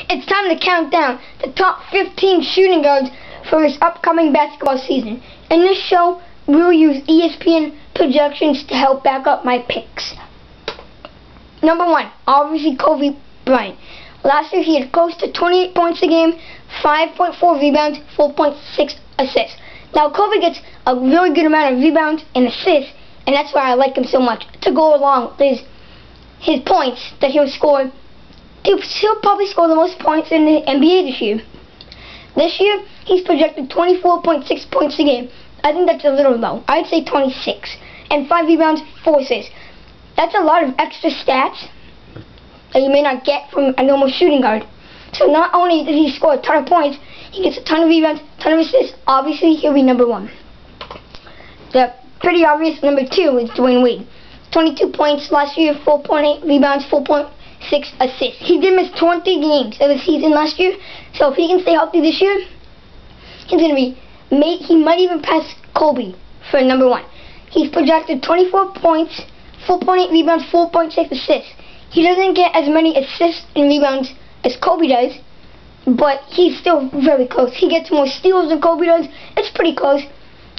It's time to count down the top 15 shooting guards for this upcoming basketball season. In this show, we will use ESPN projections to help back up my picks. Number 1, obviously Kobe Bryant. Last year he had close to 28 points a game, 5.4 rebounds, 4.6 assists. Now Kobe gets a really good amount of rebounds and assists, and that's why I like him so much, to go along with his points that he'll score. He'll probably score the most points in the NBA this year. This year, he's projected 24.6 points a game. I think that's a little low. I'd say 26. And 5 rebounds, 4 assists. That's a lot of extra stats that you may not get from a normal shooting guard. So not only does he score a ton of points, he gets a ton of rebounds, ton of assists. Obviously, he'll be number 1. The pretty obvious number 2 is Dwayne Wade. 22 points last year, 4.8 rebounds, 4.6 assists. He did miss 20 games of the season last year, so if he can stay healthy this year, he's going to be he might even pass Kobe for number 1. He's projected 24 points, 4.8 rebounds, 4.6 assists. He doesn't get as many assists and rebounds as Kobe does, but he's still very close. He gets more steals than Kobe does. It's pretty close.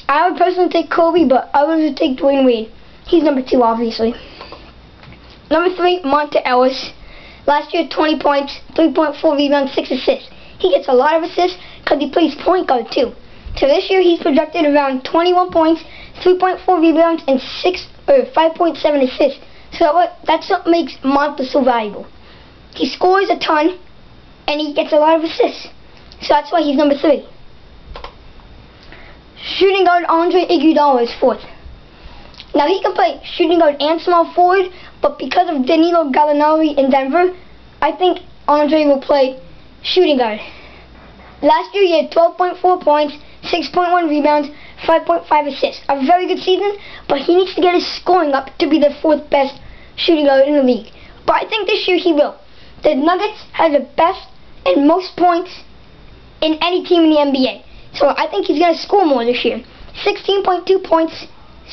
I would personally take Kobe, but I would take Dwayne Wade. He's number 2, obviously. Number 3, Monta Ellis. Last year, 20 points, 3.4 rebounds, 6 assists. He gets a lot of assists because he plays point guard too. So this year, he's projected around 21 points, 3.4 rebounds, and 5.7 assists. So that's what makes Monta so valuable. He scores a ton, and he gets a lot of assists. So that's why he's number 3. Shooting guard Andre Iguodala is 4th. Now he can play shooting guard and small forward, but because of Danilo Gallinari in Denver, I think Andre will play shooting guard. Last year he had 12.4 points, 6.1 rebounds, 5.5 assists. A very good season, but he needs to get his scoring up to be the 4th best shooting guard in the league. But I think this year he will. The Nuggets have the best and most points in any team in the NBA. So I think he's going to score more this year. 16.2 points,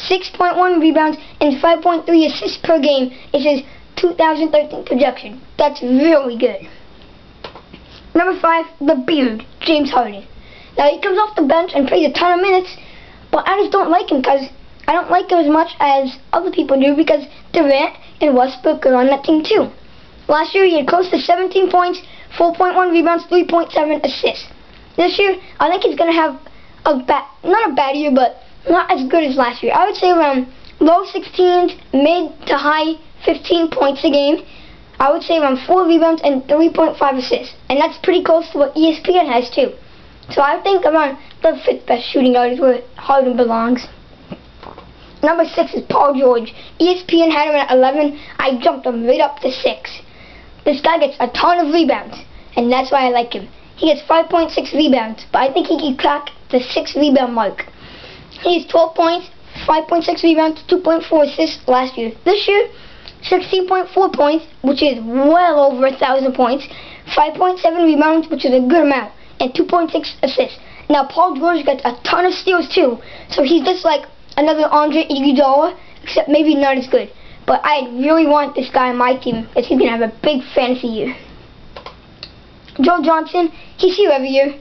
6.1 rebounds, and 5.3 assists per game is his 2013 projection. That's really good. Number 5, the Beard, James Harden. Now he comes off the bench and plays a ton of minutes, but I just don't like him because I don't like him as much as other people do because Durant and Westbrook are on that team too. Last year he had close to 17 points, 4.1 rebounds, 3.7 assists. This year I think he's going to have not a bad year, but not as good as last year. I would say around low 16s, mid to high 15 points a game. I would say around 4 rebounds and 3.5 assists. And that's pretty close to what ESPN has too. So I think around the 5th best shooting guard is where Harden belongs. Number 6 is Paul George. ESPN had him at 11. I jumped him right up to 6. This guy gets a ton of rebounds, and that's why I like him. He gets 5.6 rebounds, but I think he can crack the 6 rebound mark. He has 12 points, 5.6 rebounds, 2.4 assists last year. This year, 16.4 points, which is well over 1,000 points, 5.7 rebounds, which is a good amount, and 2.6 assists. Now, Paul George gets a ton of steals too, so he's just like another Andre Iguodala, except maybe not as good. But I really want this guy on my team, because he's going to have a big fantasy year. Joe Johnson, he's here every year.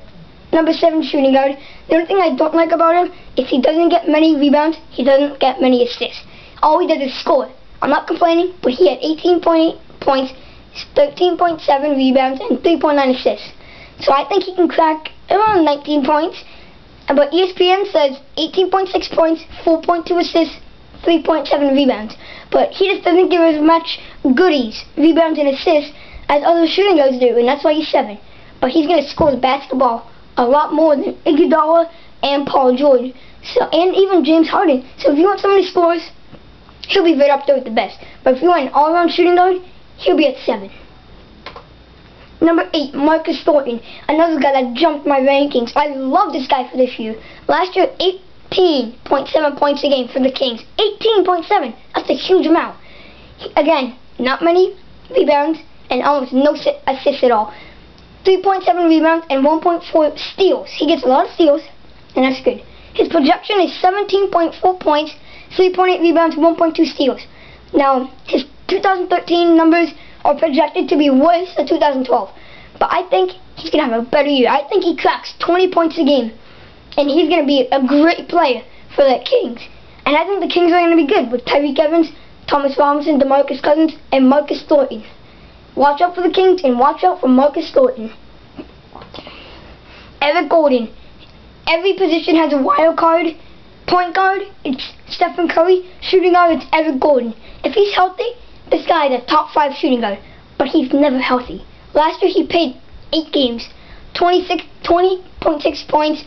Number 7 shooting guard. The only thing I don't like about him is he doesn't get many rebounds, he doesn't get many assists. All he does is score. I'm not complaining, but he had 18.8 points, 13.7 rebounds, and 3.9 assists. So I think he can crack around 19 points. But ESPN says 18.6 points, 4.2 assists, 3.7 rebounds. But he just doesn't give as much goodies, rebounds, and assists as other shooting guards do, and that's why he's 7. But he's going to score the basketball a lot more than Iguodala and Paul George, and even James Harden. So if you want somebody who scores, he'll be right up there with the best. But if you want an all-around shooting guard, he'll be at 7. Number 8, Marcus Thornton, another guy that jumped my rankings. I love this guy for this year. Last year, 18.7 points a game for the Kings. 18.7. That's a huge amount. Again, not many rebounds and almost no assists at all. 3.7 rebounds and 1.4 steals. He gets a lot of steals, and that's good. His projection is 17.4 points, 3.8 rebounds, 1.2 steals. Now, his 2013 numbers are projected to be worse than 2012. But I think he's going to have a better year. I think he cracks 20 points a game. And he's going to be a great player for the Kings. And I think the Kings are going to be good with Tyreek Evans, Thomas Robinson, DeMarcus Cousins, and Marcus Thornton. Watch out for the Kings and watch out for Marcus Thornton. Eric Gordon. Every position has a wild card. Point guard, it's Stephen Curry. Shooting guard, it's Eric Gordon. If he's healthy, this guy is a top 5 shooting guard. But he's never healthy. Last year he played 8 games. 20.6 points,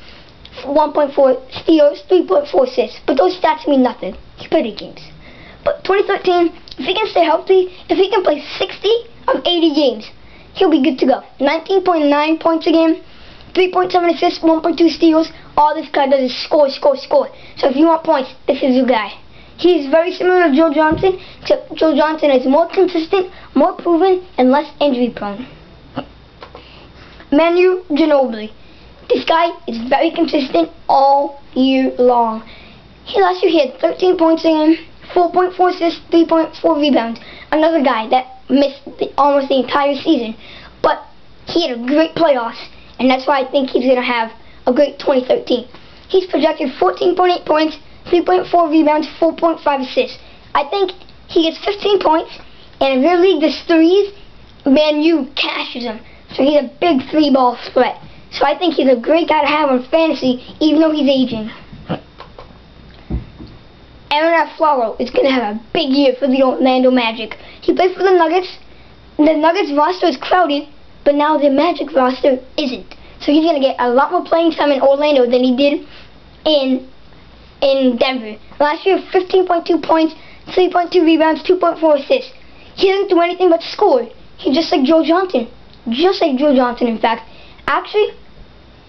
1.4 steals, 3.4 assists. But those stats mean nothing. He played 8 games. But 2013, if he can stay healthy, if he can play 60 of 80 games, he'll be good to go. 19.9 points a game, 3.7 assists, 1.2 steals. All this guy does is score, score, score. So if you want points, this is your guy. He's very similar to Joe Johnson, except Joe Johnson is more consistent, more proven, and less injury prone. Manu Ginobili. This guy is very consistent all year long. Last year he had 13 points a game, 4.4 assists, 3.4 rebounds. Another guy that missed almost the entire season. But he had a great playoffs, and that's why I think he's going to have a great 2013. He's projected 14.8 points, 3.4 rebounds, 4.5 assists. I think he gets 15 points, and if your league does threes, Manu cashes him. So he's a big 3-ball threat. So I think he's a great guy to have on fantasy, even though he's aging. Aaron Aflalo is going to have a big year for the Orlando Magic. He played for the Nuggets. The Nuggets roster is crowded, but now the Magic roster isn't. So he's going to get a lot more playing time in Orlando than he did in Denver. Last year, 15.2 points, 3.2 rebounds, 2.4 assists. He doesn't do anything but score. He's just like Joe Johnson. Just like Joe Johnson, in fact. Actually,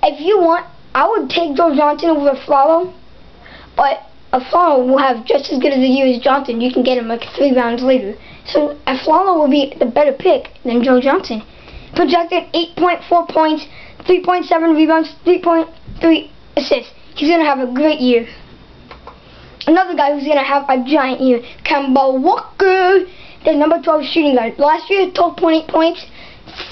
if you want, I would take Joe Johnson over Aflalo, but Aflalo will have just as good as a year as Johnson. You can get him like 3 rounds later. So Aflalo will be the better pick than Joe Johnson. Projected 8.4 points, 3.7 rebounds, 3.3 assists. He's going to have a great year. Another guy who's going to have a giant year, Kemba Walker, the number 12 shooting guard. Last year, 12.8 points,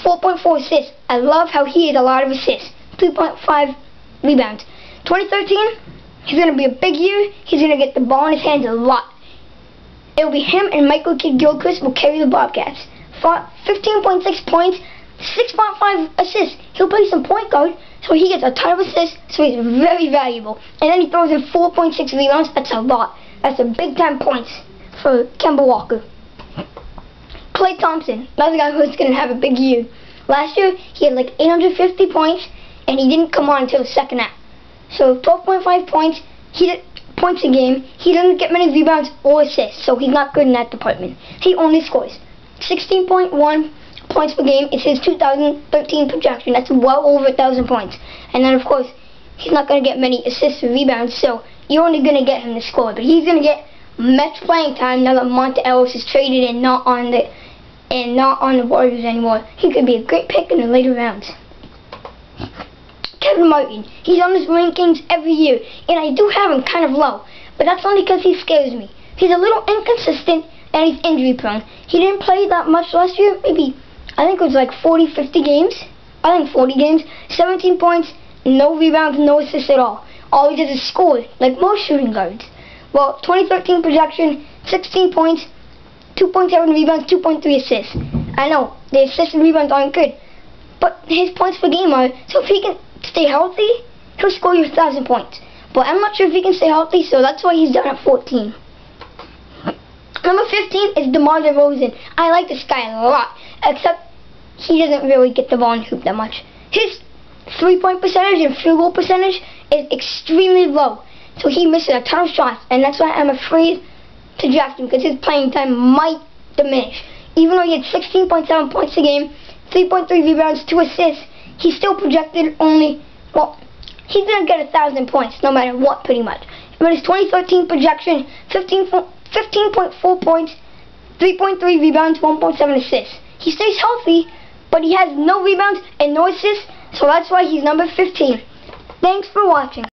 4.4 assists. I love how he had a lot of assists. 3.5 rebounds. 2013, he's going to be a big year. He's going to get the ball in his hands a lot. It'll be him and Michael Kidd-Gilchrist will carry the Bobcats. 15.6 points, 6.5 assists. He'll play some point guard, so he gets a ton of assists, so he's very valuable. And then he throws in 4.6 rebounds. That's a lot. That's a big time points for Kemba Walker. Klay Thompson, another guy who's going to have a big year. Last year, he had like 850 points, and he didn't come on until the second half. So 12.5 points, points a game. He doesn't get many rebounds or assists, so he's not good in that department. He only scores 16.1 points per game. It's his 2013 projection. That's well over 1,000 points. And then, of course, he's not going to get many assists or rebounds, so you're only going to get him to score. But he's going to get much playing time now that Monte Ellis is traded and not on the Warriors anymore. He could be a great pick in the later rounds. Kevin Martin, he's on his rankings every year, and I do have him kind of low, but that's only because he scares me. He's a little inconsistent, and he's injury prone. He didn't play that much last year, maybe, I think it was like 40, 50 games. I think 40 games, 17 points, no rebounds, no assists at all. All he does is score, like most shooting guards. Well, 2013 projection, 16 points, 2.7 rebounds, 2.3 assists. I know, the assists and rebounds aren't good, but his points per game are, so if he can stay healthy, he'll score you 1,000 points. But I'm not sure if he can stay healthy, so that's why he's down at 14. Number 15 is DeMar DeRozan. I like this guy a lot, except he doesn't really get the ball in the hoop that much. His 3-point percentage and field goal percentage is extremely low, so he misses a ton of shots, and that's why I'm afraid to draft him, because his playing time might diminish. Even though he had 16.7 points a game, 3.3 rebounds, 2 assists, he's still projected only, well, he's going to get 1,000 points no matter what, pretty much. But his 2013 projection, 15.4 points, 3.3 rebounds, 1.7 assists. He stays healthy, but he has no rebounds and no assists, so that's why he's number 15. Thanks for watching.